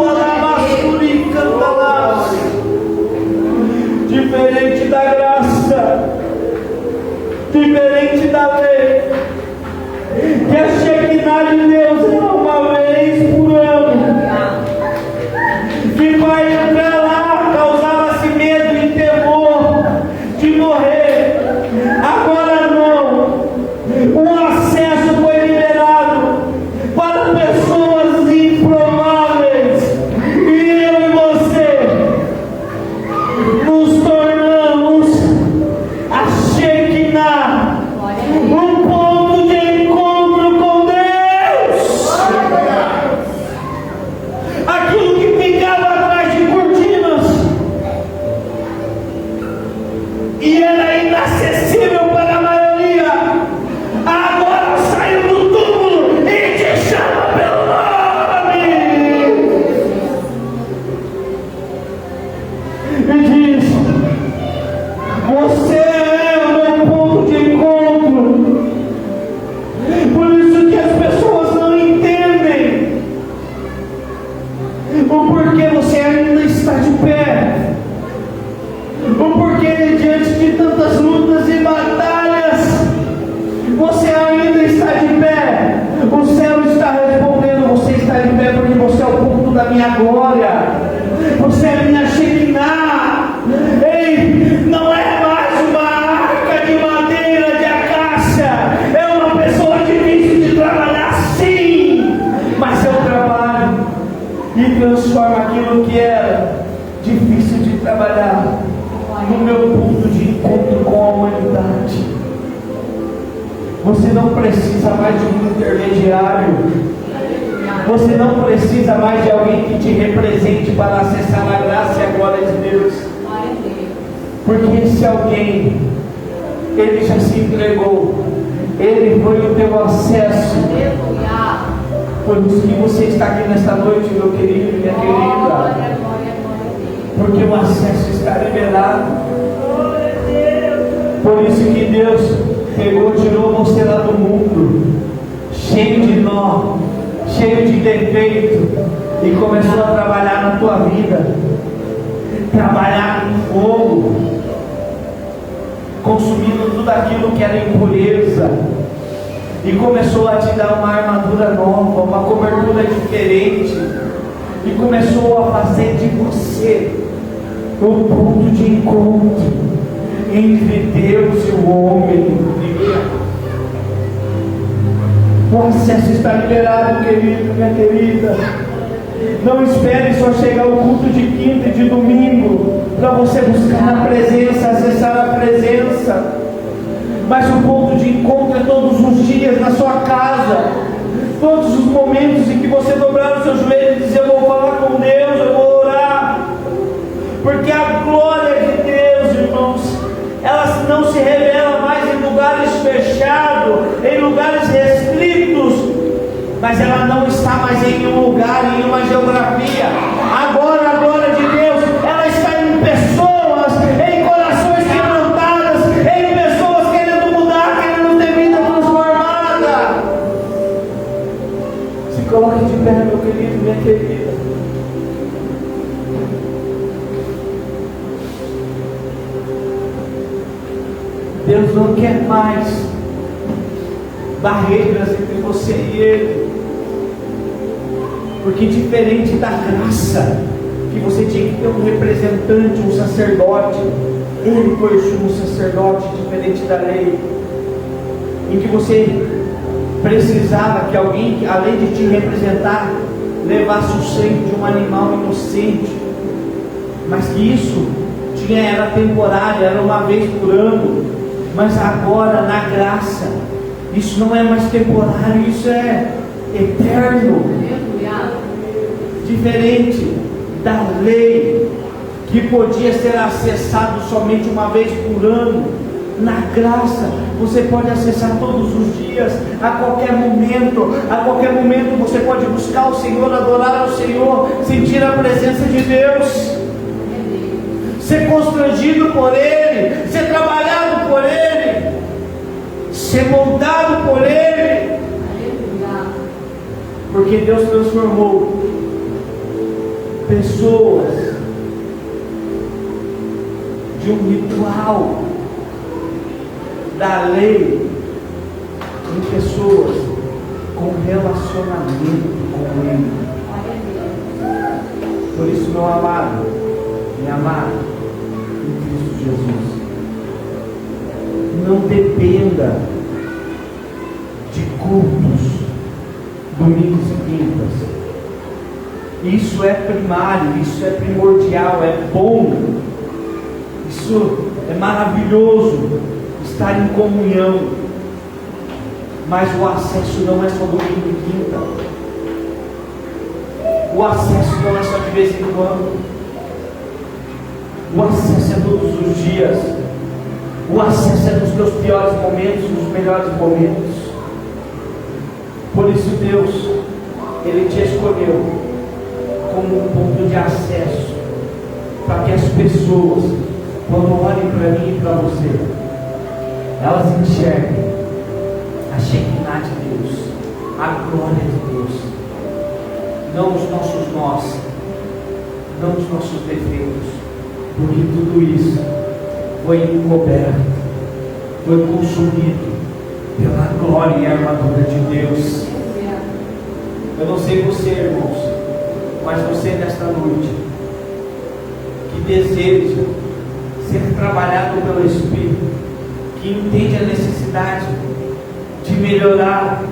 Speaker 1: diferente da graça, diferente da lei, que a Shekinah de Deus é uma vez por ano, que vai entrar lá, causava-se medo e temor de morrer. Agora não, o acesso foi liberado para pessoas improváveis, e eu e você nos tornamos a Shekinah, um ponto de encontro com Deus. Aquilo que ficava atrás de cortinas e era inacessível para a maioria, agora saiu do túmulo e te chama pelo nome e diz: você é o meu ponto de encontro. Por isso que as pessoas não entendem o porquê você ainda está de pé, o porquê diante de tantas lutas e batalhas você ainda está de pé. O céu está respondendo: você está de pé porque você é o ponto da minha glória, você é a minha Shekinah. Ei, não é mais uma arca de madeira de acácia, é uma pessoa difícil de trabalhar, sim, mas eu trabalho e transformo aquilo que era difícil de trabalhar no meu ponto de encontro com a humanidade. Você não precisa mais de um intermediário, você não precisa mais de alguém que te represente para acessar a graça e a glória de Deus, porque esse alguém, ele já se entregou, ele foi o teu acesso. Por isso que você está aqui nesta noite, meu querido e minha querida, porque o acesso está liberado. Por isso que Deus pegou, tirou você lá do mundo, cheio de nó, cheio de defeito, e começou a trabalhar na tua vida, trabalhar com fogo, consumindo tudo aquilo que era impureza, e começou a te dar uma armadura nova, uma cobertura diferente, e começou a fazer de você o ponto de encontro entre Deus e o homem. O acesso está liberado, querido, minha querida. Não espere só chegar o culto de quinta e de domingo para você buscar a presença, acessar a presença. Mas o ponto de encontro é todos os dias na sua casa, todos os momentos em que você dobrar os seus joelhos e dizer: eu vou falar com Deus, eu vou orar. Porque a glória de Deus, irmãos, ela não se revela mais em lugares fechados, em lugares restritos, mas ela não está mais em um lugar, em uma geografia. Agora a glória de Deus, ela está em pessoas, em corações quebrantados, em pessoas querendo mudar, querendo ter vida transformada. Se coloque de pé, meu querido, minha querida. Deus não quer mais barreiras entre você e Ele. Porque diferente da graça, que você tinha que ter um representante, um sacerdote, ele foi o sumo sacerdote, diferente da lei, em que você precisava que alguém, além de te representar, levasse o sangue de um animal inocente, mas que isso era temporário, era uma vez por ano. Mas agora, na graça, isso não é mais temporário, isso é eterno. Diferente da lei, que podia ser acessado somente uma vez por ano, na graça você pode acessar todos os dias, a qualquer momento você pode buscar o Senhor, adorar o Senhor, sentir a presença de Deus, ser constrangido por Ele, ser trabalhado por Ele, ser moldado por Ele, porque Deus transformou pessoas de um ritual da lei em pessoas com relacionamento com Ele. Por isso, meu amado, minha amada, em Cristo Jesus, não dependa de cultos, domingos e quintas. Isso é primário, isso é primordial, é bom, isso é maravilhoso, estar em comunhão, mas o acesso não é só domingo e quinta, o acesso não é só de vez em quando, o acesso é todos os dias, o acesso é nos teus piores momentos, nos melhores momentos. Por isso Deus, Ele te escolheu como um ponto de acesso, para que as pessoas, quando olhem para mim e para você, elas enxerguem a Shekinah de Deus, a glória de Deus, não os nossos nós, não os nossos defeitos, porque tudo isso foi encoberto, foi consumido pela glória e armadura de Deus. Eu não sei você, irmãos, mas você nesta noite, que deseja ser trabalhado pelo Espírito, que entende a necessidade de melhorar,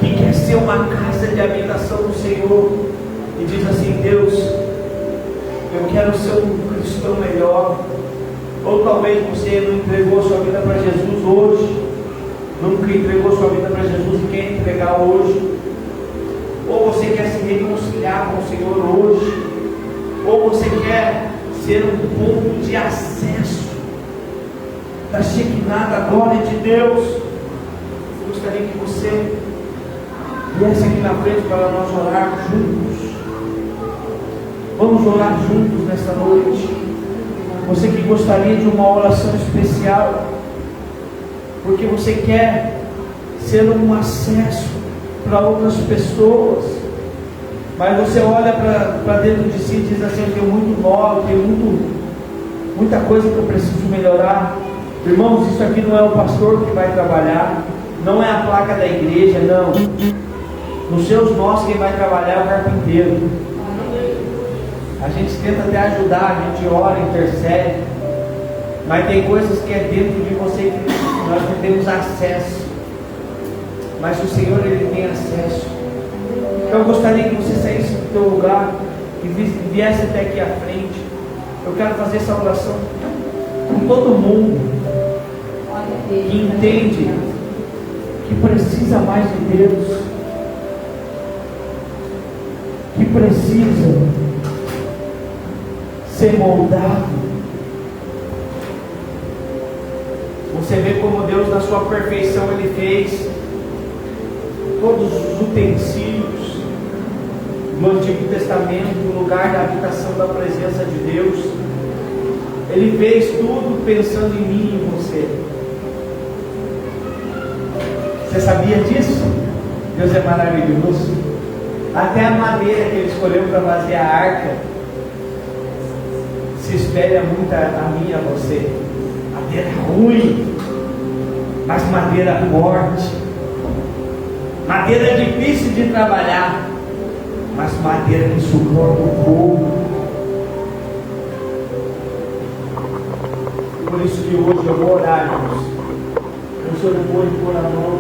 Speaker 1: que quer ser uma casa de habitação do Senhor, e diz assim: Deus, eu quero ser um cristão melhor. Ou talvez você não entregou sua vida para Jesus hoje, nunca entregou sua vida para Jesus e quer entregar hoje. Ou você quer se reconciliar com o Senhor hoje, ou você quer ser um ponto de acesso da Shekinah, da glória de Deus. Eu gostaria que você viesse aqui na frente para nós orarmos juntos. Vamos orar juntos nesta noite. Você que gostaria de uma oração especial, porque você quer ser um acesso para outras pessoas, mas você olha para dentro de si e diz assim: eu tenho muito nó, tenho muita coisa que eu preciso melhorar. Irmãos, isso aqui não é o pastor que vai trabalhar, não é a placa da igreja, não. Nos seus nós quem vai trabalhar é o carpinteiro. A gente tenta até ajudar, a gente ora, intercede, mas tem coisas que é dentro de você que nós não temos acesso, mas o Senhor, Ele tem acesso. Então eu gostaria que você saísse do teu lugar e viesse até aqui à frente. Eu quero fazer essa oração com todo mundo que entende que precisa mais de Deus, que precisa ser moldado. Você vê como Deus, na sua perfeição, Ele fez todos os utensílios do Antigo Testamento, no lugar da habitação da presença de Deus. Ele fez tudo pensando em mim e em você. Você sabia disso? Deus é maravilhoso. Até a madeira que Ele escolheu para fazer a arca se espelha muito a mim e a você. Madeira ruim, mas madeira forte, madeira difícil de trabalhar, mas madeira que suporta o fogo. Por isso que hoje eu vou orar, irmãos. Eu só não vou impor a mão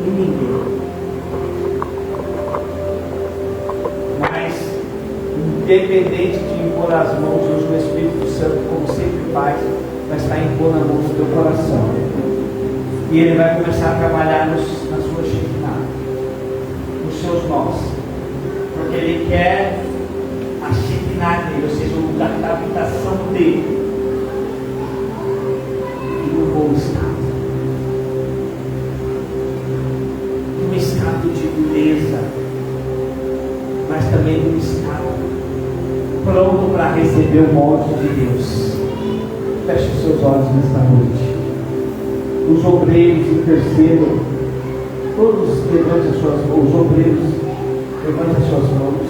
Speaker 1: em ninguém. Mas, independente de impor as mãos, hoje o Espírito Santo, como sempre faz, vai estar impondo a mão no teu coração. E ele vai começar a trabalhar na sua Shekinah, nos seus nós. Porque ele quer a Shekinah dele, ou seja, o lugar da habitação dele. E no bom estado. Num estado de beleza, mas também num estado pronto para receber o molde de Deus. Feche os seus olhos nesta noite. Os obreiros intercedam. Todos levantem as suas mãos. Os obreiros levantem as suas mãos.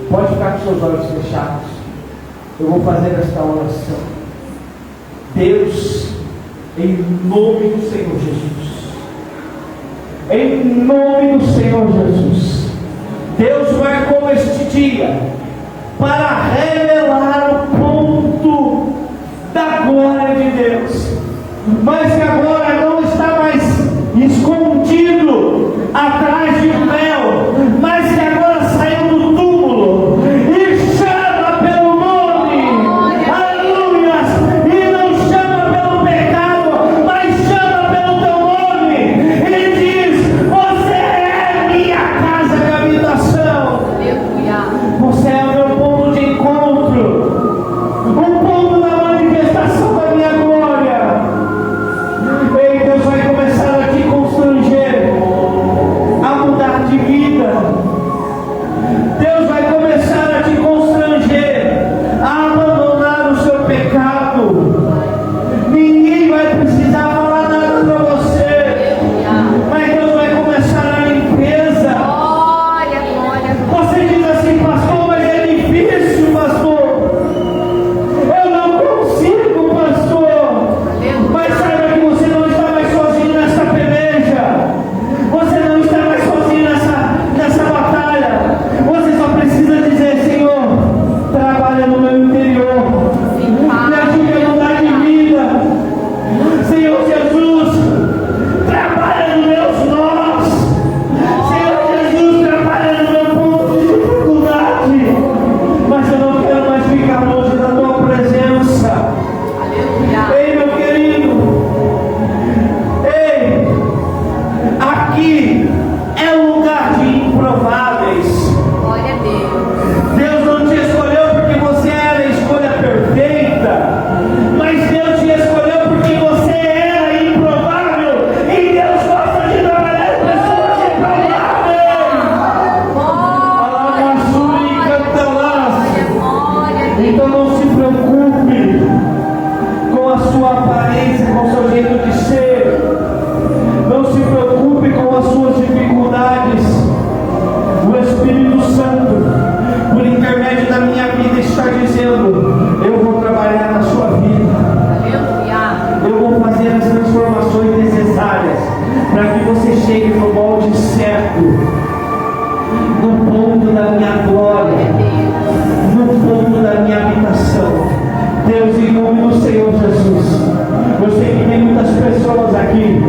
Speaker 1: Pode ficar com seus olhos fechados. Eu vou fazer esta oração. Deus, em nome do Senhor Jesus. Em nome do Senhor Jesus. Deus marcou este dia para revelar o ponto da glória de Deus, mas que agora não está mais escondido atrás de um véu, mas que agora saiu do túmulo e chama pelo nome, aleluia, e não chama pelo pecado, mas chama pelo teu nome, e diz: você é minha casa de habitação, você é o meu ponto de encontro, o ponto da manifestação da minha glória. Ei, Deus vai começar a te constranger a mudar de vida. Deus vai começar a te constranger a abandonar o seu pecado. Ninguém vai precisar falar nada para você, mas Deus vai começar a limpeza. Você diz assim: pastor, mas é difícil, pastor. Eu não consigo, pastor. Mas saiba que você não está mais sozinho nessa peleja. Você não está mais sozinho nessa batalha. Você só precisa dizer: Senhor, trabalha no meu interior. Me ajude a mudar de vida. Senhor Jesus, trabalha nos meus nós. Senhor Jesus, trabalha no meu ponto de dificuldade. Mas eu não quero mais ficar longe da tua presença. Ei, meu querido. Ei, aqui é um lugar de improváveis. Deus não te escolheu porque você era a escolha perfeita, mas Deus te escolheu porque você era improvável, e Deus gosta de trabalhar em pessoas improváveis. Alamasuri e Cantalás. Então não se preocupe com a sua aparência, com o seu jeito de ser. Não se preocupe com as suas dificuldades. O Espírito Santo, por intermédio da minha vida, está dizendo: eu vou trabalhar na sua vida. Eu vou fazer as transformações necessárias para que você chegue no molde certo, no ponto da minha glória, no ponto da minha habitação. Deus, em nome do Senhor Jesus, eu sei que tem muitas pessoas aqui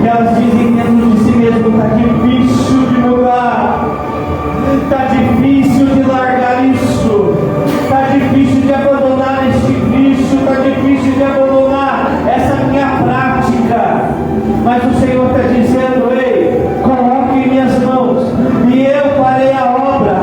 Speaker 1: que elas dizem dentro de si mesmo: está difícil de mudar, está difícil de largar isso, está difícil de abandonar este vício, está difícil de abandonar essa minha prática. Mas o Senhor está dizendo: ei, coloque em minhas mãos e eu farei a obra.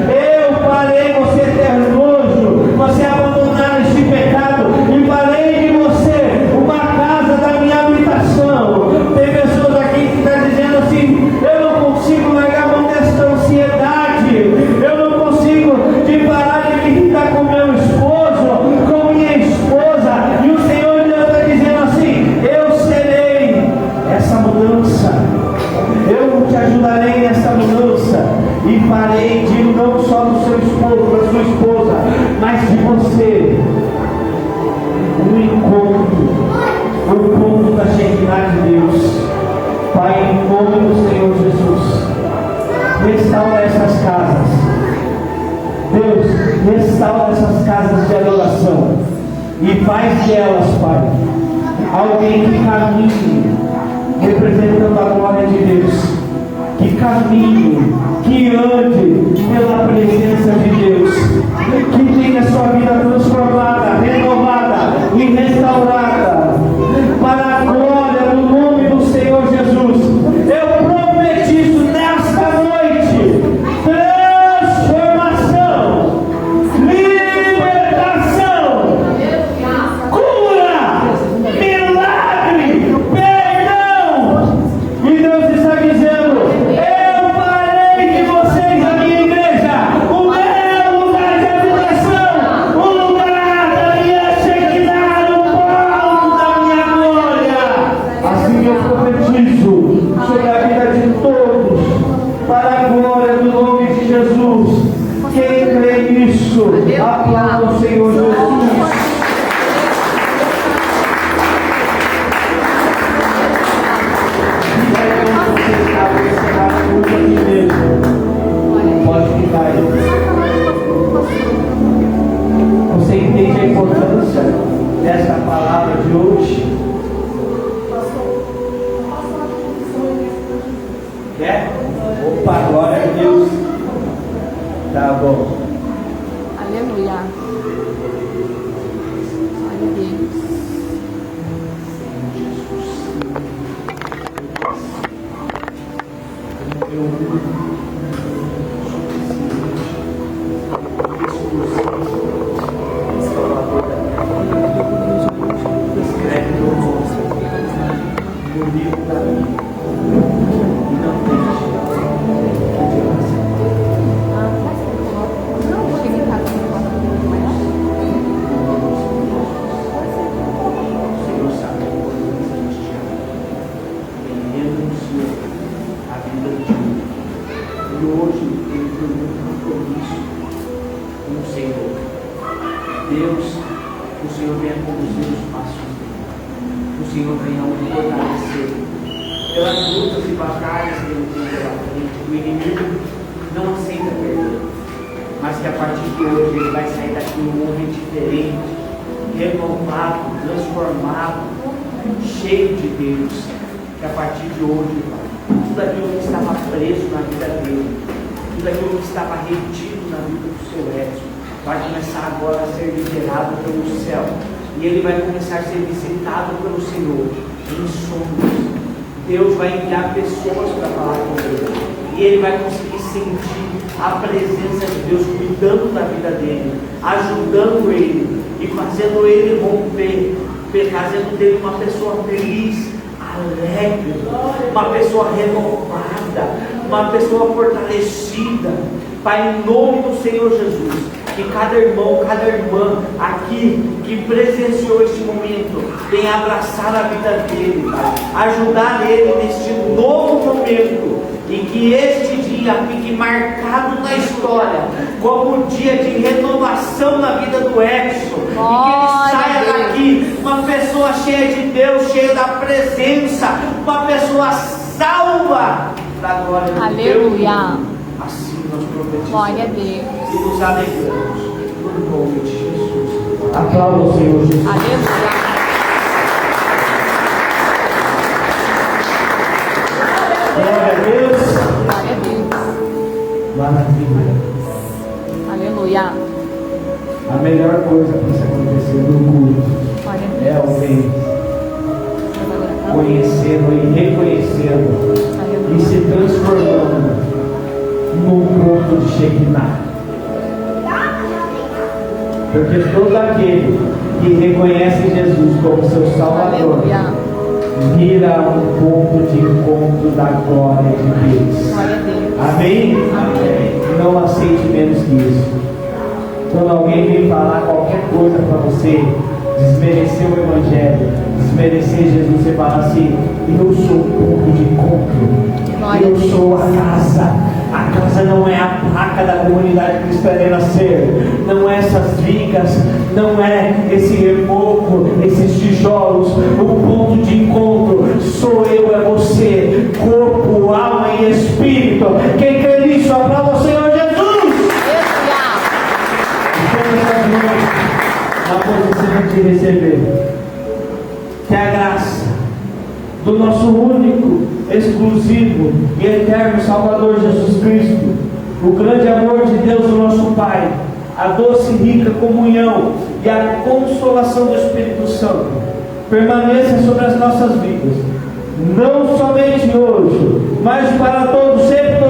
Speaker 1: Eu farei você ter nojo, você abandonar este pecado, e farei de você uma casa da minha habitação. Tem pessoas aqui que estão dizendo assim: eu não consigo largar mão desta ansiedade, eu não consigo de parar de me irritar com meu esposo, com minha esposa. E o Senhor Deus está dizendo assim: eu serei essa mudança, eu te ajudarei nessa mudança, e farei de não só do seu esposo, da sua esposa, mas de você um encontro, um ponto da Shekinah de Deus. Pai, em nome do Senhor Jesus, restaura essas casas. restaura essas casas de adoração e faz delas, Pai, alguém que caminhe representando a glória de Deus, que caminhe, que ande pela presença de Deus, que tenha sua vida transformada, renovada e restaurada para a glória do nome do Senhor Jesus. Eu profetizo nesta noite transformação, libertação, cura, milagre, perdão. E Deus está dizendo: eu farei de vocês a minha igreja, o meu lugar de habitação, o lugar da minha Shekinah, o polo da minha glória. Assim eu profetizo sobre a vida de todos, para a glória do nome de Jesus. Quem crê nisso, aplauda o Senhor Jesus. Pode ficar aí. Você entende a importância dessa palavra de hoje? Quer? Opa, glória a Deus. Tá bom.
Speaker 2: Aleluia. Glória a Deus.
Speaker 1: Cheio de Deus, que a partir de hoje, Pai, tudo aquilo que estava preso na vida dele, tudo aquilo que estava retido na vida do seu Edson, vai começar agora a ser liberado pelo céu, e ele vai começar a ser visitado pelo Senhor em sonhos. Deus vai enviar pessoas para falar com ele, e ele vai conseguir sentir a presença de Deus cuidando da vida dele, ajudando ele e fazendo ele romper, fazendo dele uma pessoa feliz, alegre, uma pessoa renovada, uma pessoa fortalecida. Pai, em nome do Senhor Jesus, que cada irmão, cada irmã aqui que presenciou este momento venha abraçar a vida dele, Pai, ajudar ele neste novo momento, e que este dia fique marcado na história como um dia de renovação na vida do Edson, e que ele saia daqui uma pessoa cheia de Deus, cheia da presença, uma pessoa salva da glória de Deus.
Speaker 2: Aleluia.
Speaker 1: Assim nós profetizamos.
Speaker 2: Glória a Deus.
Speaker 1: E nos alegramos no nome de Jesus. Aplauda o Senhor Jesus.
Speaker 2: Aleluia.
Speaker 1: Glória a Deus.
Speaker 2: Glória a Deus.
Speaker 1: Maravilha.
Speaker 2: Aleluia.
Speaker 1: A melhor coisa para isso acontecer no culto
Speaker 2: Glória a
Speaker 1: é
Speaker 2: Deus.
Speaker 1: alguém conhecendo e reconhecendo e se transformando num ponto de Shekinah. Porque todo aquele que reconhece Jesus como seu Salvador
Speaker 2: Aleluia.
Speaker 1: vira um ponto de encontro da glória de Deus.
Speaker 2: Glória a Deus.
Speaker 1: Amém?
Speaker 2: Amém.
Speaker 1: Não aceite menos que isso. Quando alguém vem falar qualquer coisa para você, desmerecer o Evangelho, desmerecer Jesus, você fala assim: eu sou o ponto de encontro, eu sou a casa. A casa não é a placa da comunidade cristã de nascer, não é essas vigas, não é esse reboco, esses tijolos. O ponto de encontro sou eu, é você, corpo, alma e espírito. Quem crê nisso, aplauda o Senhor Jesus.
Speaker 2: Aleluia.
Speaker 1: Temos receber. Que a graça do nosso único, exclusivo e eterno Salvador Jesus Cristo, o grande amor de Deus, o nosso Pai, a doce e rica comunhão e a consolação do Espírito Santo permaneça sobre as nossas vidas, não somente hoje, mas para todos sempre.